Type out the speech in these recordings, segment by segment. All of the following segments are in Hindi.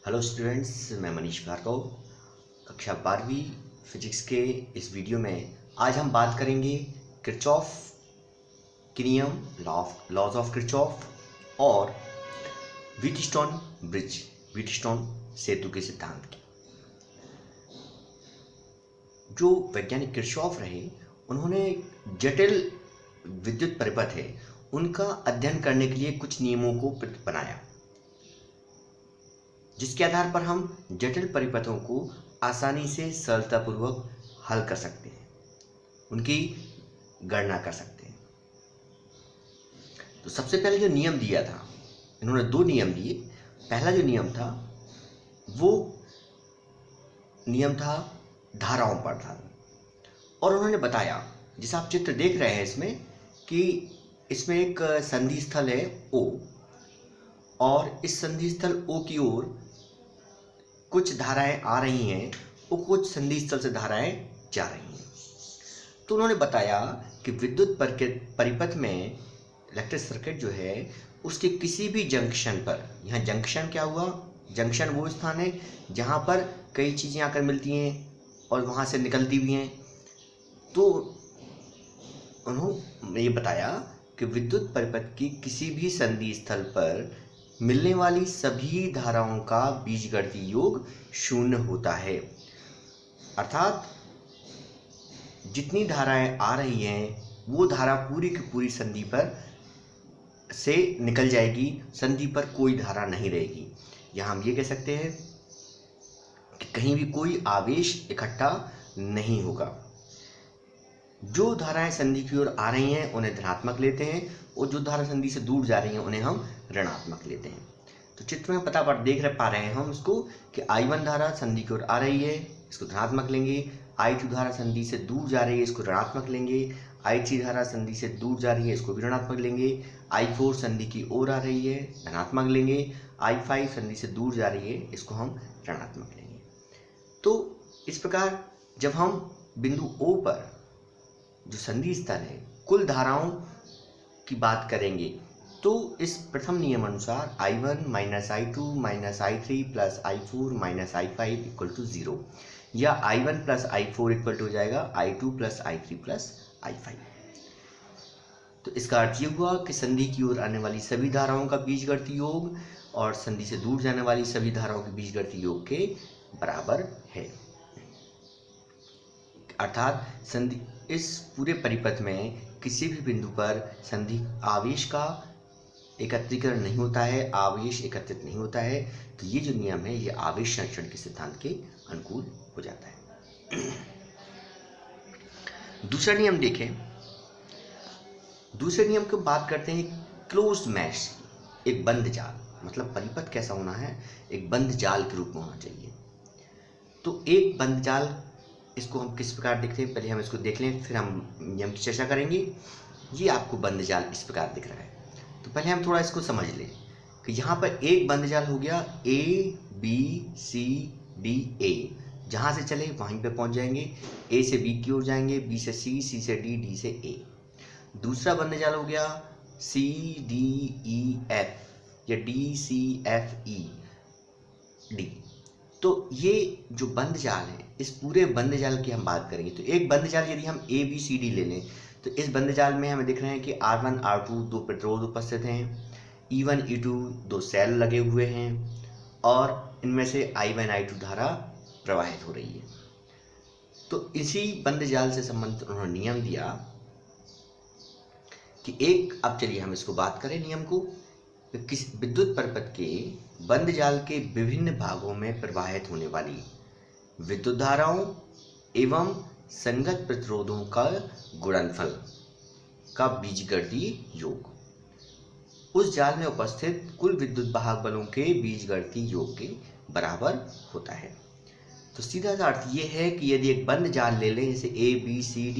हेलो स्टूडेंट्स, मैं मनीष भार्गव। कक्षा 12वीं फिजिक्स के इस वीडियो में आज हम बात करेंगे किरचॉफ के नियम, लॉज ऑफ किरचॉफ और व्हीटस्टोन ब्रिज, व्हीटस्टोन सेतु के सिद्धांत की। जो वैज्ञानिक किरचॉफ रहे, उन्होंने जटिल विद्युत परिपथ है उनका अध्ययन करने के लिए कुछ नियमों को बनाया, जिसके आधार पर हम जटिल परिपथों को आसानी से सरलतापूर्वक हल कर सकते हैं, उनकी गणना कर सकते हैं। तो सबसे पहले जो नियम दिया था, इन्होंने दो नियम दिए। पहला जो नियम था वो नियम था धाराओं पर था, और उन्होंने बताया, जैसा आप चित्र देख रहे हैं इसमें, कि इसमें एक संधि स्थल है O, और इस संधि स्थल O की ओर कुछ धाराएं आ रही हैं और कुछ संधि स्थल से धाराएं जा रही हैं। तो उन्होंने बताया कि विद्युत परिपथ में इलेक्ट्रिक सर्किट जो है उसके किसी भी जंक्शन पर, यहाँ जंक्शन क्या हुआ, जंक्शन वो स्थान है जहाँ पर कई चीज़ें आकर मिलती हैं और वहाँ से निकलती भी हैं। तो उन्होंने ये बताया कि विद्युत परिपथ की किसी भी संधि स्थल पर मिलने वाली सभी धाराओं का बीजगणितीय योग शून्य होता है। अर्थात जितनी धाराएं आ रही हैं वो धारा पूरी की पूरी संधि पर से निकल जाएगी, संधि पर कोई धारा नहीं रहेगी। यहाँ हम ये कह सकते हैं कि कहीं भी कोई आवेश इकट्ठा नहीं होगा। जो धाराएं संधि की ओर आ रही हैं उन्हें धनात्मक लेते हैं, और जो धारा संधि से दूर जा रही हैं उन्हें हम ऋणात्मक लेते हैं। तो चित्र में देख पा रहे हैं हम इसको कि I1 धारा संधि की ओर आ रही है, इसको धनात्मक लेंगे। I2 धारा संधि से दूर जा रही है, इसको ऋणात्मक लेंगे। I3 धारा संधि से दूर जा रही है, इसको भी ऋणात्मक लेंगे। I4 संधि की ओर आ रही है, धनात्मक लेंगे। I5 संधि से दूर जा रही है, इसको हम ऋणात्मक लेंगे। तो इस प्रकार जब हम बिंदु O पर जो संधि स्थल है कुल धाराओं की बात करेंगे, तो इस प्रथम नियम अनुसार I1 minus I2 minus I3 plus I4 minus I5 equal to 0, या I1 plus I4 equal to हो जाएगा I2 plus I3 plus I5। तो इसका अर्थ ये हुआ कि संधि की ओर आने वाली सभी धाराओं का बीजगणितीय योग और संधि से दूर जाने वाली सभी धाराओं के बीजगणितीय योग के बराबर है। अर्थात संधि इस पूरे परिपथ में किसी भी बिंदु पर संधि आवेश का एकत्रीकरण नहीं होता है, आवेश एकत्रित नहीं होता है। तो ये जो नियम है ये आवेश संरक्षण के सिद्धांत के अनुकूल हो जाता है। दूसरा नियम देखें। दूसरे नियम की बात करते हैं क्लोज्ड मैश, एक बंद जाल। मतलब परिपथ कैसा होना है, एक बंद जाल के रूप में होना चाहिए। तो एक बंद जाल, इसको हम किस प्रकार देखते हैं, पहले हम इसको देख लें, फिर हम नियम की चर्चा करेंगे। ये आपको बंद जाल इस प्रकार दिख रहा है। तो पहले हम थोड़ा इसको समझ लें कि यहाँ पर एक बंद जाल हो गया ABCDA, जहाँ से चले वहीं पे पहुँच जाएंगे। A से B की ओर जाएंगे, B से C, C से D, D से A। दूसरा बंद जाल हो गया CDEF या DCFED। तो ये जो बंद जाल है, इस पूरे बंद जाल की हम बात करेंगे। तो एक बंद जाल यदि हम ABCD ले लें, तो इस बंद जाल में हमें दिख रहे हैं कि R1 R2 दो प्रतिरोध उपस्थित हैं, E1 E2 दो सेल लगे हुए हैं, और इनमें से I1 I2 धारा प्रवाहित हो रही है। तो इसी बंद जाल से संबंधित उन्होंने नियम दिया कि एक, अब चलिए हम इसको बात करें नियम को। किस विद्युत परिपथ के बंद जाल के विभिन्न भागों में प्रवाहित होने वाली विद्युत धाराओं एवं संगत प्रतिरोधों का गुणनफल का बीजगणितीय योग उस जाल में उपस्थित कुल विद्युत वाहक बलों के बीजगणितीय योग के बराबर होता है। तो सीधा सा अर्थ ये है कि यदि एक बंद जाल ले लें, जैसे ABCD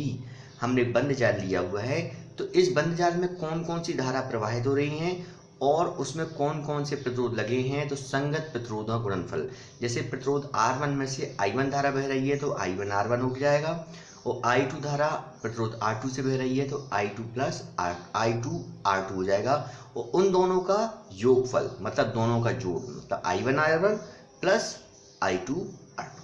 हमने बंद जाल लिया हुआ है, तो इस बंद जाल में कौन कौन सी धारा प्रवाहित हो रही हैं और उसमें कौन कौन से प्रतिरोध लगे हैं। तो संगत प्रतिरोधों का गुणनफल, जैसे प्रतिरोध R1 में से I1 धारा बह रही है तो I1 R1 हो जाएगा, और I2 धारा प्रतिरोध R2 से बह रही है तो I2 प्लस I2 R2 हो जाएगा, और उन दोनों का योगफल मतलब दोनों का जोड़, मतलब I1 R1 plus I2 R2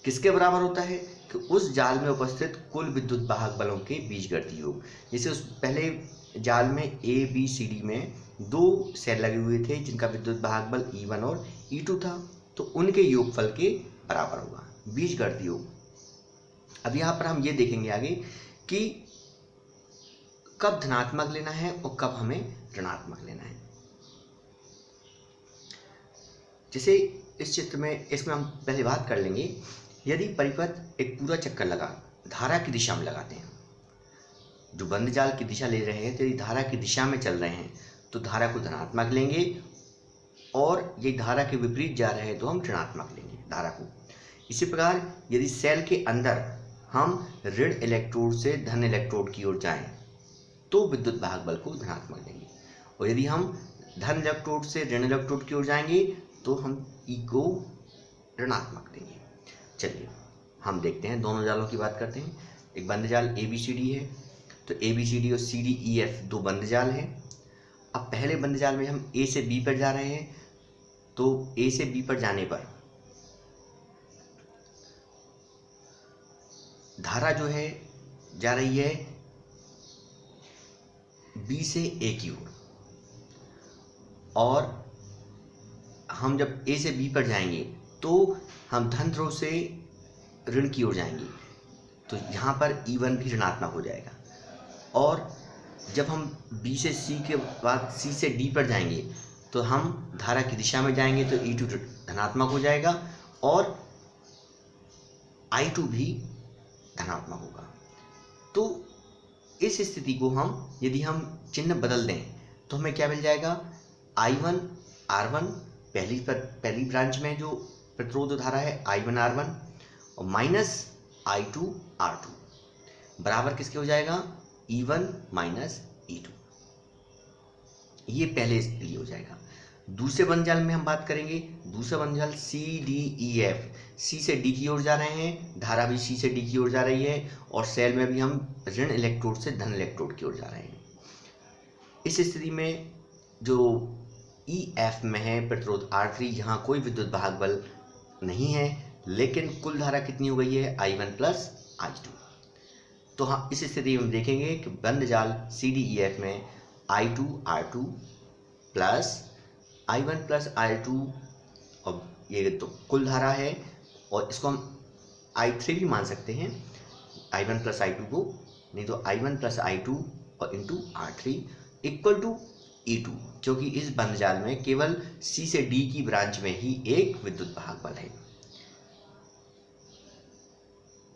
किसके बराबर होता है कि उस जाल में उपस्थित कुल विद्युत वाहक बलों के बीजगणितीय योग। जैसे उस पहले जाल में ABCD में 2 सेल लगे हुए थे जिनका विद्युत वाहक बल E1 और E2 था, तो उनके योगफल के बराबर होगा बीजगणितीय योग। अब यहाँ पर हम ये देखेंगे आगे कि कब धनात्मक लेना है और कब हमें ऋणात्मक लेना है। जैसे इस चित्र में, इसमें हम पहले बात कर लेंगे, यदि परिपथ एक पूरा चक्कर लगा धारा की दिशा में लगाते हैं, जो बंद जाल की दिशा ले रहे हैं, तो यदि धारा की दिशा में चल रहे हैं तो धारा को धनात्मक लेंगे, और ये धारा के विपरीत जा रहे हैं तो हम ऋणात्मक लेंगे धारा को। इसी प्रकार यदि सेल के अंदर हम ऋण इलेक्ट्रोड से धन इलेक्ट्रोड की ओर जाएं तो विद्युत वाहक बल को धनात्मक लेंगे, और यदि हम धन इलेक्ट्रोड से ऋण इलेक्ट्रोड की ओर जाएंगे तो हम ई को ऋणात्मक देंगे। चलिए हम देखते हैं, दोनों जालों की बात करते हैं। एक बंद जाल ABCD है, तो ABCD और CDEF 2 बंद जाल हैं। अब पहले बंद जाल में हम A से B पर जा रहे हैं, तो A से B पर जाने पर धारा जो है जा रही है B से A की ओर, और हम जब A से B पर जाएंगे तो हम धन ध्रुव से ऋण की ओर जाएंगे, तो यहाँ पर E1 भी ऋणात्मक हो जाएगा, और जब हम B से C के बाद C से D पर जाएंगे तो हम धारा की दिशा में जाएंगे तो E2 धनात्मक हो जाएगा और I2 भी धनात्मक होगा। तो इस स्थिति को हम, यदि हम चिन्ह बदल दें तो हमें क्या मिल जाएगा, I1 R1 पहली ब्रांच में जो प्रतिरोध धारा है I1 R1 और माइनस I2 R2 बराबर किसके हो जाएगा, E1 माइनस E2। ये पहले इसके लिए हो जाएगा। दूसरे बंद जाल में हम बात करेंगे, दूसरा बंद जाल CDEF, C से D की ओर जा रहे हैं, धारा भी C से D की ओर जा रही है, और सेल में भी हम ऋण इलेक्ट्रोड से धन इलेक्ट्रोड की ओर जा रहे हैं। इस स्थिति में जो EF में है प्रतिरोध R3, यहाँ कोई विद्युत वाहक बल नहीं है, लेकिन कुल धारा कितनी हो गई है, I1 प्लस I2। तो हाँ, इस स्थिति में हम देखेंगे कि बंद जाल CDEF में I2 R2 plus I1 plus I2, और ये तो कुल धारा है, और इसको हम I3 भी मान सकते हैं, I1 प्लस I2 को, नहीं तो I1 प्लस I2 और into R3 equal to E2, क्योंकि इस बंद जाल में केवल C से D की ब्रांच में ही एक विद्युत वाहक बल है।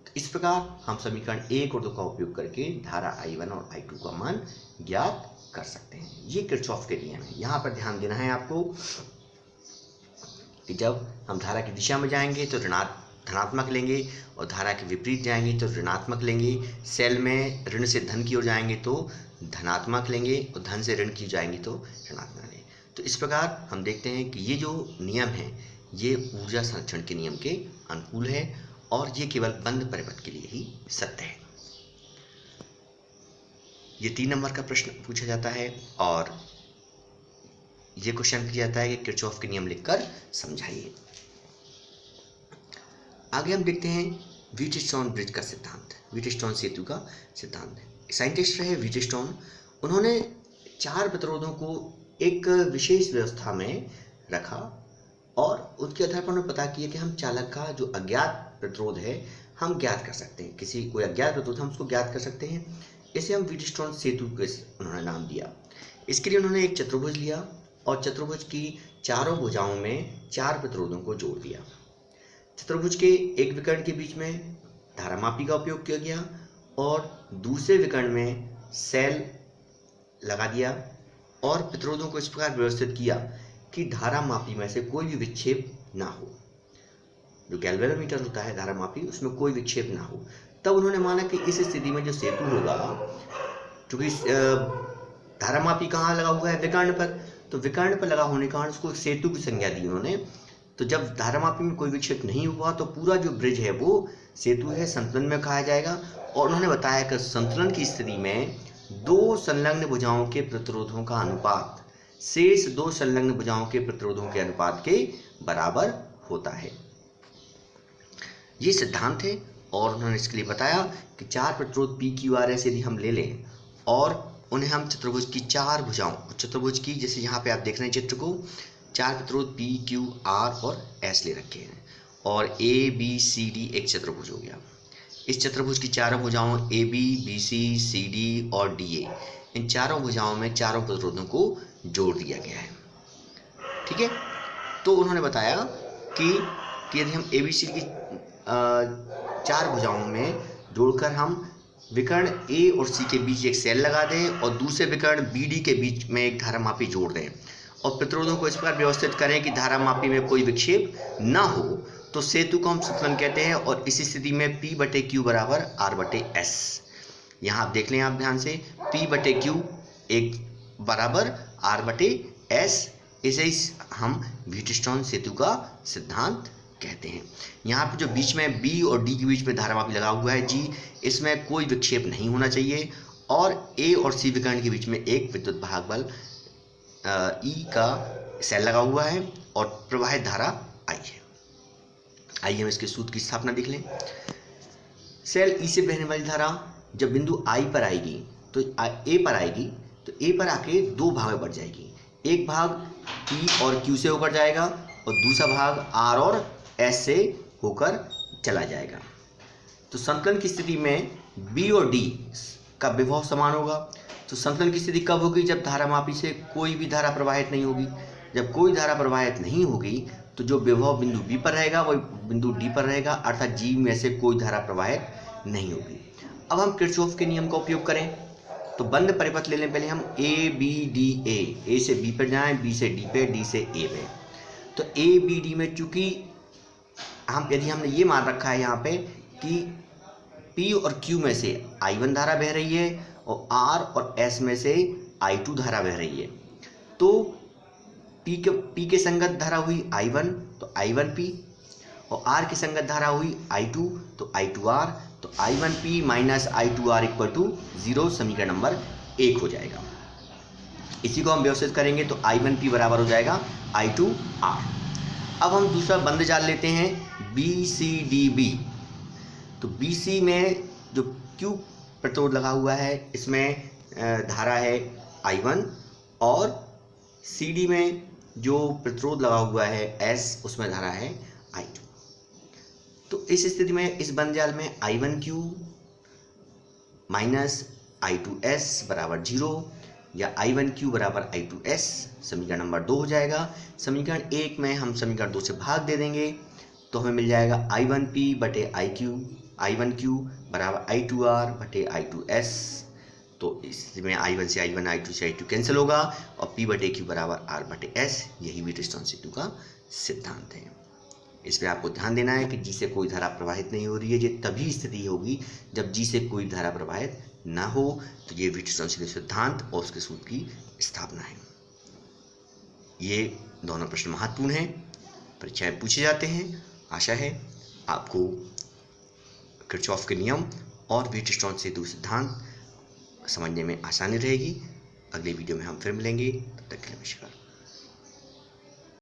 तो इस प्रकार हम समीकरण 1 और 2 का उपयोग करके धारा I1 और I2 का मान ज्ञात कर सकते हैं। ये किरचॉफ के नियम है। यहाँ पर ध्यान देना है आपको कि जब हम धारा की दिशा में जाएंगे तो धनात्मक लेंगे, और धारा के विपरीत जाएंगे तो ऋणात्मक लेंगे। सेल में ऋण से धन की ओर जाएंगे तो धनात्मक लेंगे, और धन से ऋण की जाएंगे तो ऋणात्मक लेंगे। तो इस प्रकार हम देखते हैं कि ये जो नियम है ये ऊर्जा संरक्षण के नियम के अनुकूल है, और ये केवल बंद परिपथ के लिए ही सत्य है। ये 3 नंबर का प्रश्न पूछा जाता है, और ये क्वेश्चन किया जाता है कि किरचॉफ के नियम लिखकर समझाइए। आगे हम देखते हैं व्हीटस्टोन ब्रिज का सिद्धांत, व्हीटस्टोन सेतु का सिद्धांत। साइंटिस्ट रहे व्हीटस्टोन, उन्होंने 4 प्रतिरोधों को एक विशेष व्यवस्था में रखा, और उसके आधार पर उन्होंने पता किया कि हम चालक का जो अज्ञात प्रतिरोध है हम ज्ञात कर सकते हैं, कोई अज्ञात प्रतिरोध हम उसको ज्ञात कर सकते हैं। इसे हम व्हीटस्टोन सेतु के उन्होंने नाम दिया। इसके लिए उन्होंने एक चतुर्भुज लिया, और चतुर्भुज की चारों भुजाओं में 4 प्रतिरोधों को जोड़ दिया। चतुर्भुज के एक विकर्ण के बीच में धारामापी का उपयोग किया गया, और दूसरे विकर्ण में सेल लगा दिया, और प्रतिरोधों को इस प्रकार व्यवस्थित किया कि धारामापी में से कोई भी विक्षेप ना हो। जो गैल्वेनोमीटर होता है धारामापी, उसमें कोई विक्षेप ना हो। तब उन्होंने माना कि इस स्थिति में जो सेतु होगा, क्योंकि धारामापी कहाँ लगा हुआ है, विकर्ण पर, तो विकर्ण पर लगा होने के कारण उसको सेतु की संज्ञा दी उन्होंने। तो जब धारामापी में कोई विक्षेप नहीं हुआ तो पूरा जो ब्रिज है वो सेतु है संतुलन में कहा जाएगा। और उन्होंने बताया कि संतुलन की स्थिति में 2 संलग्न भुजाओं के प्रतिरोधों का अनुपात शेष 2 संलग्न भुजाओं के प्रतिरोधों के अनुपात के बराबर होता है। ये सिद्धांत है और उन्होंने इसके लिए बताया कि चार प्रतिरोध पी क्यू आर एस यदि हम ले लें और उन्हें हम चतुर्भुज की चार भुजाओं, चतुर्भुज की, जैसे यहाँ पे आप देख रहे हैं चित्र को, चार प्रतिरोध पी क्यू आर और एस ले रखे हैं और ए बी सी डी एक चतुर्भुज हो गया। इस चतुर्भुज की चारों भुजाओं A B, B C, C D और डी ए, इन चारों भुजाओं में चारों प्रतिरोधों को जोड़ दिया गया है। ठीक है, तो उन्होंने बताया कि यदि हम ए बी सी डी की चार भुजाओं में जोड़कर हम विकर्ण ए और सी के बीच एक सेल लगा दें और दूसरे विकर्ण बी डी के बीच में एक धारामापी जोड़ दें और प्रतिरोधों को इस प्रकार व्यवस्थित करें कि धारामापी में कोई विक्षेप ना हो, तो सेतु को हम संतुलन कहते हैं। और इसी स्थिति में P बटे Q बराबर R बटे S। यहाँ आप देख लें आप ध्यान से, P बटे Q एक बराबर R बटे S, इसे हम व्हीटस्टोन सेतु का सिद्धांत कहते हैं। यहाँ पर जो बीच में B और D के बीच में धारामापी लगा हुआ है G, इसमें कोई विक्षेप नहीं होना चाहिए और A और C विकर्ण के बीच में एक विद्युत भाग बल E का सेल लगा हुआ है और प्रवाहित धारा I है। आइए हम इसके सूत्र की स्थापना देख लें। सेल E से बहने वाली धारा जब बिंदु I पर आएगी तो A पर आएगी तो A पर आके दो भाग में बढ़ जाएगी। एक भाग P और Q से होकर जाएगा और दूसरा भाग R और S से होकर चला जाएगा। तो संतुलन की स्थिति में B और D का विभव समान होगा। तो संतुलन की स्थिति कब होगी? जब धारामापी से कोई भी धारा प्रवाहित नहीं होगी। जब कोई धारा प्रवाहित नहीं होगी तो जो विभव बिंदु B पर रहेगा वही बिंदु D पर रहेगा, अर्थात G में से कोई धारा प्रवाहित नहीं होगी। अब हम किरचॉफ के नियम का उपयोग करें तो बंद परिपथ ले लें पहले हम A B D A से B पर जाएं, B से D पे, D से A पे। तो A B D में चूंकि यदि हमने ये मान रखा है यहाँ पे कि P और Q में से I1 धारा बह रही है और R और S में से I2 धारा बह रही है, तो P के संगत धारा हुई I1 तो I1P और R की संगत धारा हुई I2 तो I2R, तो I1P minus I2R equal to 0 समीकरण नंबर 1 हो जाएगा। इसी को हम व्यवस्थित करेंगे तो I1P बराबर हो जाएगा I2R। अब हम दूसरा बंद जाल लेते हैं BCDB। तो BC में जो Q प्रतिरोध लगा हुआ है इसमें धारा है I1 और CD में जो प्रतिरोध लगा हुआ है S उसमें धारा है I2। तो इस स्थिति में इस बंद जाल में I1Q माइनस I2S बराबर 0 या I1Q बराबर I2S समीकरण नंबर 2 हो जाएगा। समीकरण 1 में हम समीकरण 2 से भाग दे देंगे तो हमें मिल जाएगा I1P बटे I1Q बराबर I2R बटे I2S। तो इसमें I1 से I1, I2 से I2 कैंसिल होगा और P बटे Q बराबर R बटे S। यही व्हीटस्टोन सेतु का सिद्धांत है। इसमें आपको ध्यान देना है कि G से कोई धारा प्रवाहित नहीं हो रही है। ये तभी स्थिति होगी जब G से कोई धारा प्रवाहित ना हो। तो ये व्हीटस्टोन सेतु सिद्धांत और उसके सूत्र की स्थापना है। ये दोनों प्रश्न महत्वपूर्ण हैं, परीक्षा में पूछे जाते हैं। आशा है आपको किरचॉफ के नियम और व्हीटस्टोन सेतु सिद्धांत समझने में आसानी रहेगी। अगले वीडियो में हम फिर मिलेंगे, तब तक के लिए नमस्कार।